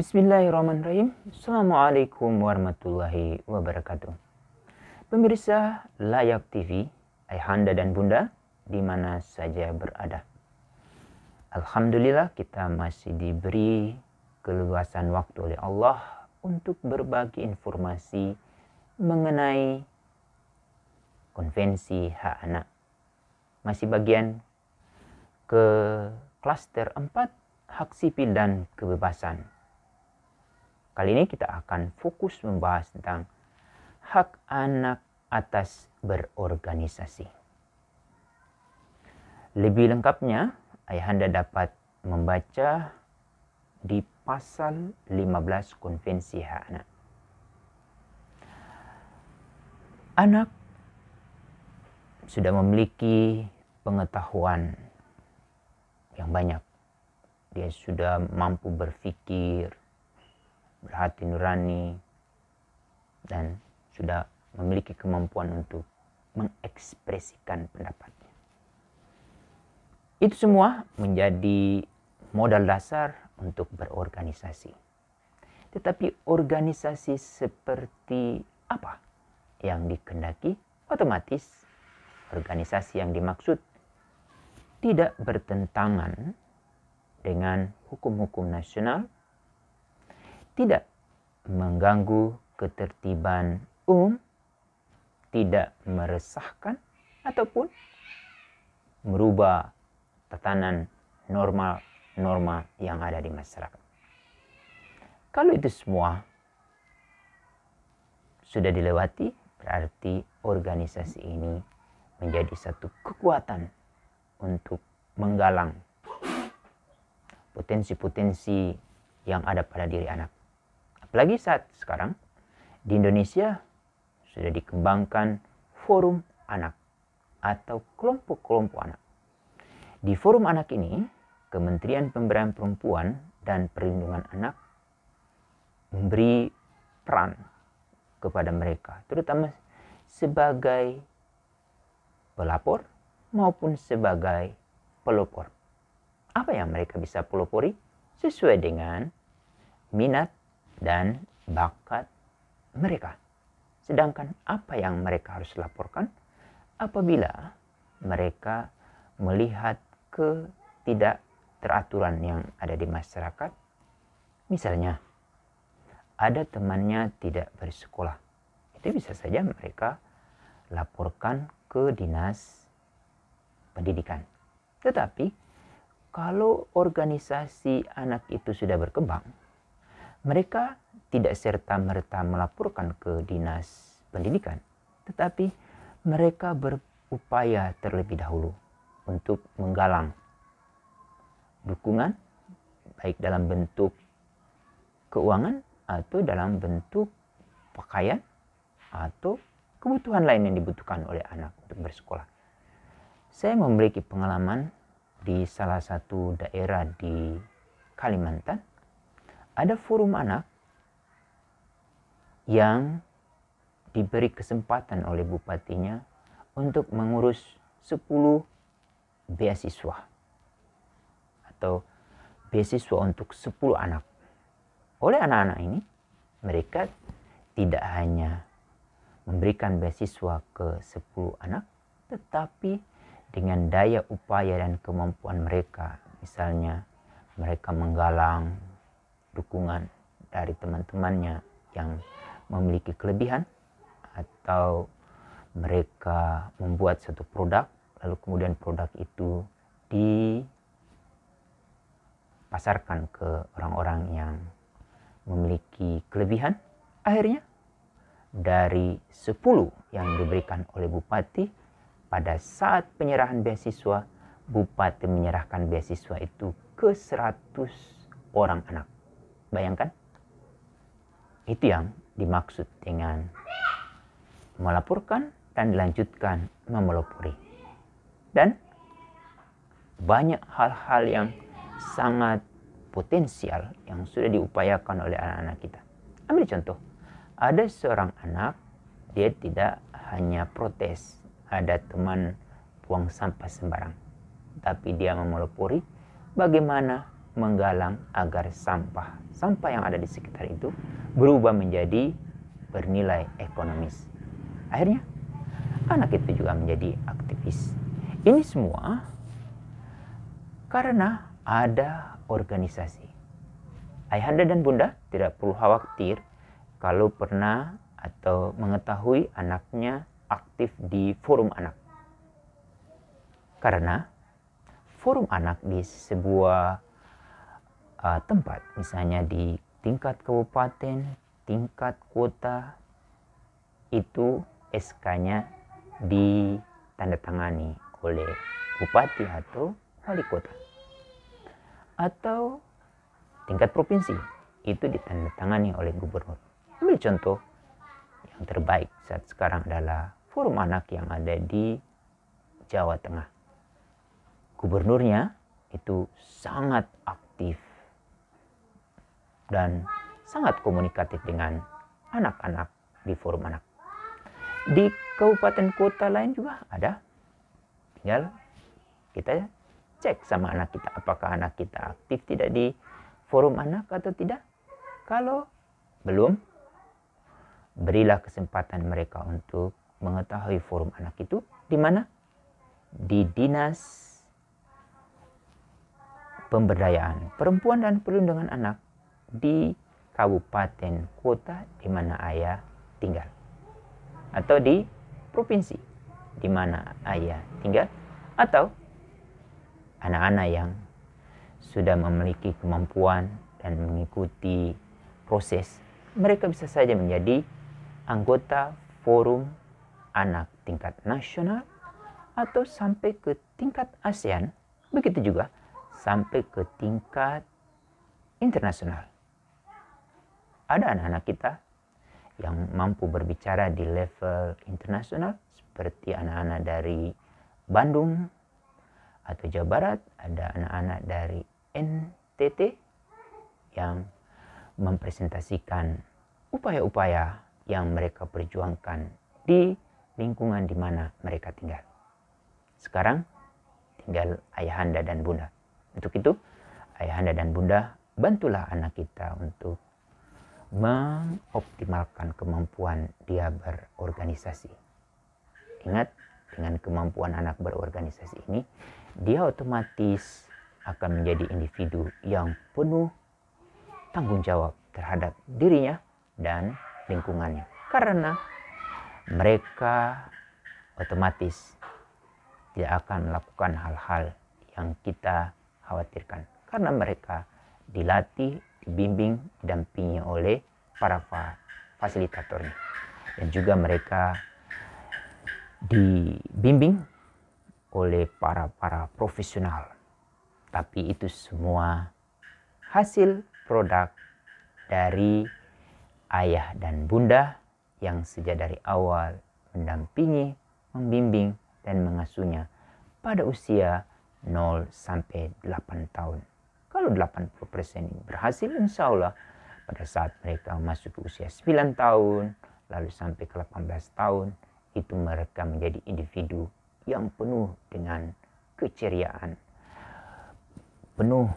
Bismillahirrahmanirrahim. Assalamualaikum warahmatullahi wabarakatuh. Pemirsa Layak TV, ayahanda dan bunda, di mana saja berada. Alhamdulillah kita masih diberi keluasan waktu oleh Allah untuk berbagi informasi mengenai konvensi hak anak. Masih bagian ke klaster 4, hak sipil dan kebebasan. Kali ini kita akan fokus membahas tentang hak anak atas berorganisasi. Lebih lengkapnya, ayahanda dapat membaca di pasal 15 Konvensi Hak Anak. Anak sudah memiliki pengetahuan yang banyak. Dia sudah mampu berpikir, berhati nurani, dan sudah memiliki kemampuan untuk mengekspresikan pendapatnya. Itu semua menjadi modal dasar untuk berorganisasi. Tetapi organisasi seperti apa yang dikehendaki? Otomatis organisasi yang dimaksud tidak bertentangan dengan hukum-hukum nasional, tidak mengganggu ketertiban umum, tidak meresahkan ataupun merubah tatanan norma yang ada di masyarakat. Kalau itu semua sudah dilewati, berarti organisasi ini menjadi satu kekuatan untuk menggalang potensi-potensi yang ada pada diri anak. Apalagi saat sekarang di Indonesia sudah dikembangkan forum anak atau kelompok-kelompok anak. Di forum anak ini, Kementerian Pemberdayaan Perempuan dan Perlindungan Anak memberi peran kepada mereka, terutama sebagai pelapor maupun sebagai pelopor. Apa yang mereka bisa pelopori? Sesuai dengan minat dan bakat mereka. Sedangkan apa yang mereka harus laporkan apabila mereka melihat ketidakteraturan yang ada di masyarakat. Misalnya, ada temannya tidak bersekolah. Itu bisa saja mereka laporkan ke dinas pendidikan. Tetapi kalau organisasi anak itu sudah berkembang, mereka tidak serta-merta melaporkan ke dinas pendidikan, tetapi mereka berupaya terlebih dahulu untuk menggalang dukungan, baik dalam bentuk keuangan atau dalam bentuk pakaian atau kebutuhan lain yang dibutuhkan oleh anak untuk bersekolah. Saya memiliki pengalaman di salah satu daerah di Kalimantan. Ada forum anak yang diberi kesempatan oleh bupatinya untuk mengurus 10 beasiswa atau beasiswa untuk 10 anak. Oleh anak-anak ini, mereka tidak hanya memberikan beasiswa ke 10 anak, tetapi dengan daya upaya dan kemampuan mereka, misalnya mereka menggalang dukungan dari teman-temannya yang memiliki kelebihan, atau mereka membuat satu produk, lalu kemudian produk itu dipasarkan ke orang-orang yang memiliki kelebihan. Akhirnya dari 10 yang diberikan oleh bupati, pada saat penyerahan beasiswa, bupati menyerahkan beasiswa itu ke 100 orang anak. Bayangkan, itu yang dimaksud dengan melaporkan dan dilanjutkan memelopori. Dan banyak hal-hal yang sangat potensial yang sudah diupayakan oleh anak-anak kita. Ambil contoh, ada seorang anak, dia tidak hanya protes ada teman buang sampah sembarang, tapi dia memelopori bagaimana menggalang agar sampah yang ada di sekitar itu berubah menjadi bernilai ekonomis. Akhirnya anak itu juga menjadi aktivis. Ini semua karena ada organisasi. Ayahanda dan bunda tidak perlu khawatir kalau pernah atau mengetahui anaknya aktif di forum anak. Karena forum anak di sebuah tempat, misalnya di tingkat kabupaten, tingkat kota, itu SK-nya ditandatangani oleh bupati atau wali kota. Atau tingkat provinsi, itu ditandatangani oleh gubernur. Ambil contoh yang terbaik saat sekarang adalah forum anak yang ada di Jawa Tengah. Gubernurnya itu sangat aktif dan sangat komunikatif dengan anak-anak di forum anak. Di kabupaten kota lain juga ada. Tinggal kita cek sama anak kita, apakah anak kita aktif tidak di forum anak atau tidak. Kalau belum, berilah kesempatan mereka untuk mengetahui forum anak itu di mana? Di Dinas Pemberdayaan Perempuan dan Perlindungan Anak di kabupaten kota di mana ayah tinggal, atau di provinsi di mana ayah tinggal, atau anak-anak yang sudah memiliki kemampuan dan mengikuti proses, mereka bisa saja menjadi anggota forum anak tingkat nasional atau sampai ke tingkat ASEAN, begitu juga sampai ke tingkat internasional. Ada anak-anak kita yang mampu berbicara di level internasional, seperti anak-anak dari Bandung atau Jawa Barat, ada anak-anak dari NTT yang mempresentasikan upaya-upaya yang mereka perjuangkan di lingkungan di mana mereka tinggal. Sekarang tinggal ayahanda dan bunda. Untuk itu, ayahanda dan bunda, bantulah anak kita untuk mengoptimalkan kemampuan dia berorganisasi. Ingat, dengan kemampuan anak berorganisasi ini, dia otomatis akan menjadi individu yang penuh tanggung jawab terhadap dirinya dan lingkungannya. Karena mereka otomatis tidak akan melakukan hal-hal yang kita khawatirkan. Karena mereka dilatih, dibimbing, didampingi oleh para fasilitatornya. Dan juga mereka dibimbing oleh para profesional. Tapi itu semua hasil produk dari ayah dan bunda yang sejak dari awal mendampingi, membimbing, dan mengasuhnya pada usia 0 sampai 8 tahun. Kalau 80% ini berhasil, insya Allah pada saat mereka masuk ke usia 9 tahun, lalu sampai ke 18 tahun, itu mereka menjadi individu yang penuh dengan keceriaan, penuh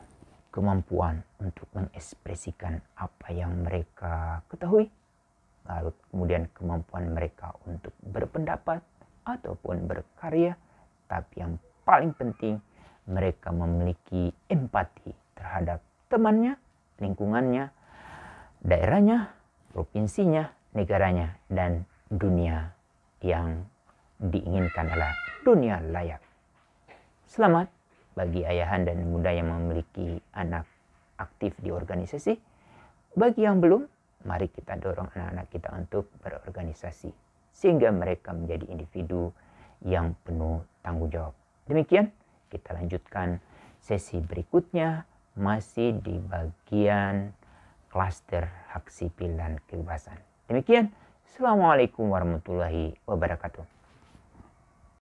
kemampuan untuk mengekspresikan apa yang mereka ketahui, lalu kemudian kemampuan mereka untuk berpendapat ataupun berkarya, tapi yang paling penting mereka memiliki empati terhadap temannya, lingkungannya, daerahnya, provinsinya, negaranya, dan dunia yang diinginkan adalah dunia layak. Selamat bagi ayahanda dan bunda yang memiliki anak aktif di organisasi. Bagi yang belum, mari kita dorong anak-anak kita untuk berorganisasi sehingga mereka menjadi individu yang penuh tanggung jawab. Demikian, kita lanjutkan sesi berikutnya masih di bagian klaster hak sipil dan kebebasan. Demikian, Assalamualaikum warahmatullahi wabarakatuh.